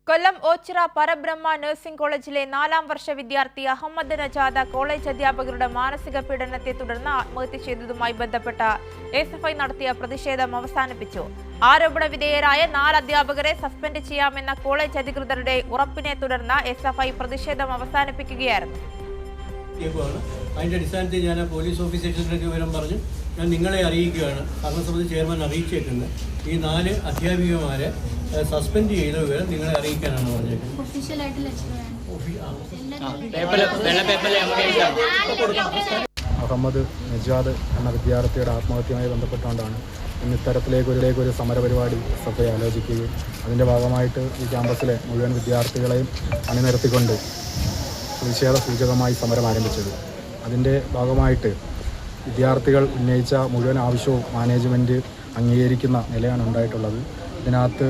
കൊല്ലം ഓച്ചിറ പരബ്രഹ്മ nursing കോളേജിലെ 4ാം വർഷ വിദ്യാർത്ഥി Ahmed നജാദ college അധ്യാപകരുടെ മാനസിക പീഡനത്തെ തുടർന്ന് ആത്മഹത്യ ചെയ്തതുമായി ബന്ധപ്പെട്ട എസ്എഫ്ഐ നടത്തിയ പ്രതിഷേധം അവസാനിപ്പിച്ചു. ആരോപണ വിധേയരായ 4 അധ്യാപകരെ സസ്പെൻഡ് ചെയ്യാമെന്ന കോളേജ് അധികൃതരുടെ ഉറപ്പിനെ തുടർന്ന് എസ്എഫ്ഐ പ്രതിഷേധം അവസാനിപ്പിക്കുകയായിരുന്നു. അതിന്റെ അടിസ്ഥാനത്തിൽ ഞാൻ പോലീസ് ഓഫീസേഴ്സിന്റെ വിവരം പറഞ്ഞു ഞാൻ നിങ്ങളെ അറിയിക്കുകയാണ്. ഭരണസമിതി ചെയർമാൻ അറിയിച്ചേക്കുന്നത് ഈ 4 അധ്യാപികമാരെ സസ്പെൻഡ് ചെയ്ത വിവരം നിങ്ങളെ അറിയിക്കാനാണ് പറഞ്ഞേക്കുന്നത്. അഹമ്മദ് നജാദ് എന്ന വിദ്യാർത്ഥിയുടെ ആത്മഹത്യയുമായി ബന്ധപ്പെട്ടുകൊണ്ടാണ് ഇന്ന് ഇത്തരത്തിലേക്കൊരു സമരപരിപാടി എസ്എഫ്ഐ ആലോചിക്കുകയും അതിൻ്റെ ഭാഗമായിട്ട് ഈ ക്യാമ്പസിലെ മുഴുവൻ വിദ്യാർത്ഥികളെയും അണിനിരത്തിക്കൊണ്ട് പ്രതിഷേധ സൂചകമായി സമരം ആരംഭിച്ചത്. അതിൻ്റെ ഭാഗമായിട്ട് വിദ്യാർത്ഥികൾ ഉന്നയിച്ച മുഴുവൻ ആവശ്യവും മാനേജ്മെൻറ്റ് അംഗീകരിക്കുന്ന നിലയാണ് ഉണ്ടായിട്ടുള്ളത്. ഇതിനകത്ത്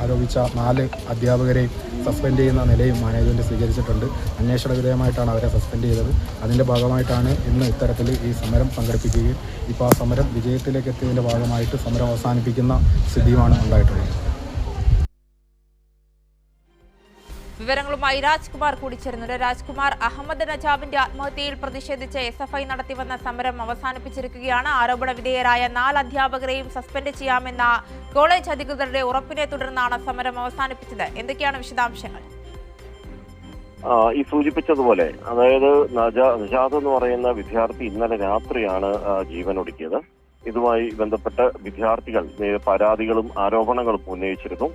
ആരോപിച്ച 4 അധ്യാപകരെയും സസ്പെൻഡ് ചെയ്യുന്ന നിലയും മാനേജ്മെൻറ്റ് സ്വീകരിച്ചിട്ടുണ്ട്. അന്വേഷണ വിധേയമായിട്ടാണ് അവരെ സസ്പെൻഡ് ചെയ്തത്. അതിൻ്റെ ഭാഗമായിട്ടാണ് ഇന്ന് ഇത്തരത്തിൽ ഈ സമരം സംഘടിപ്പിക്കുകയും ഇപ്പോൾ ആ സമരം വിജയത്തിലേക്ക് എത്തിയതിൻ്റെ ഭാഗമായിട്ട് സമരം അവസാനിപ്പിക്കുന്ന സ്ഥിതിയുമാണ് ഉണ്ടായിട്ടുള്ളത്. വിവരങ്ങളുമായി രാജ്കുമാർ കൂടി ചേരുന്നുണ്ട്. രാജ്കുമാർ, അഹമ്മദ് നജാബിന്റെ ആത്മഹത്യയിൽ പ്രതിഷേധിച്ച് എസ്എഫ്ഐ നടത്തിവന്ന സമരം അവസാനിപ്പിച്ചിരിക്കുകയാണ്. ആരോപണ വിധേയരായ 4 അധ്യാപകരെയും സസ്പെൻഡ് ചെയ്യാമെന്ന കോളേജ് അധികൃതരുടെ ഉറപ്പിനെ തുടർന്നാണ് സമരം അവസാനിപ്പിച്ചത്. എന്തൊക്കെയാണ് വിശദാംശങ്ങൾ? ഈ സൂചിപ്പിച്ചതുപോലെ, അതായത് നജാദ് എന്ന് പറയുന്ന വിദ്യാർത്ഥി ഇന്നലെ രാത്രിയാണ് ജീവനൊടുക്കിയത്. ഇതുമായി ബന്ധപ്പെട്ട് വിദ്യാർത്ഥികൾ പരാതികളും ആരോപണങ്ങളും ഉന്നയിച്ചിരുന്നു.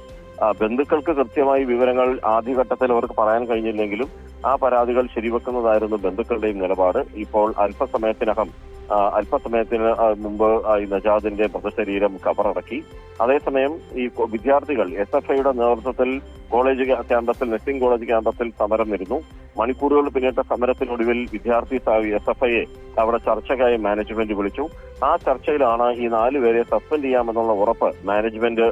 ബന്ധുക്കൾക്ക് കൃത്യമായി വിവരങ്ങൾ ആദ്യഘട്ടത്തിൽ അവർക്ക് പറയാൻ കഴിഞ്ഞില്ലെങ്കിലും ആ പരാതികൾ ശരിവെക്കുന്നതായിരുന്നു ബന്ധുക്കളുടെയും നിലപാട്. ഇപ്പോൾ അല്പസമയത്തിന് മുമ്പ് ഈ നജാദിന്റെ മൃതശരീരം കബറടക്കി. അതേസമയം ഈ വിദ്യാർത്ഥികൾ എസ്എഫ്ഐയുടെ നേതൃത്വത്തിൽ നഴ്സിംഗ് കോളേജ് ക്യാമ്പസിൽ സമരം ഇരുന്നു. മണിക്കൂറുകൾ പിന്നിട്ട സമരത്തിനൊടുവിൽ വിദ്യാർത്ഥി എസ്എഫ്ഐയെ അവിടെ ചർച്ചയ്ക്കായി മാനേജ്മെന്റ് വിളിച്ചു. ആ ചർച്ചയിലാണ് ഈ 4 പേരെ സസ്പെൻഡ് ചെയ്യാമെന്നുള്ള ഉറപ്പ് മാനേജ്മെന്റ്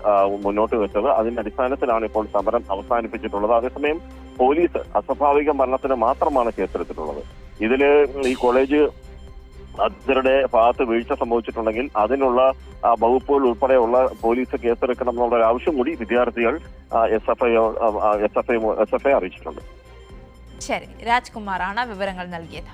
മുന്നോട്ട് വെച്ചത്. അതിന്റെ അടിസ്ഥാനത്തിലാണ് ഇപ്പോൾ സമരം അവസാനിപ്പിച്ചിട്ടുള്ളത്. അതേസമയം പോലീസ് അസ്വാഭാവിക മരണത്തിന് മാത്രമാണ് കേസെടുത്തിട്ടുള്ളത്. ഇതില് ഈ കോളേജ് അധികൃതരുടെ ഭാഗത്ത് വീഴ്ച സംഭവിച്ചിട്ടുണ്ടെങ്കിൽ അതിനുള്ള വകുപ്പുകൾ ഉൾപ്പെടെയുള്ള പോലീസ് കേസെടുക്കണം എന്നുള്ള ആവശ്യം കൂടി വിദ്യാർത്ഥികൾ എസ്എഫ്ഐ അറിയിച്ചിട്ടുണ്ട്. ശരി, രാജ്കുമാറാണ് വിവരങ്ങൾ നൽകിയത്.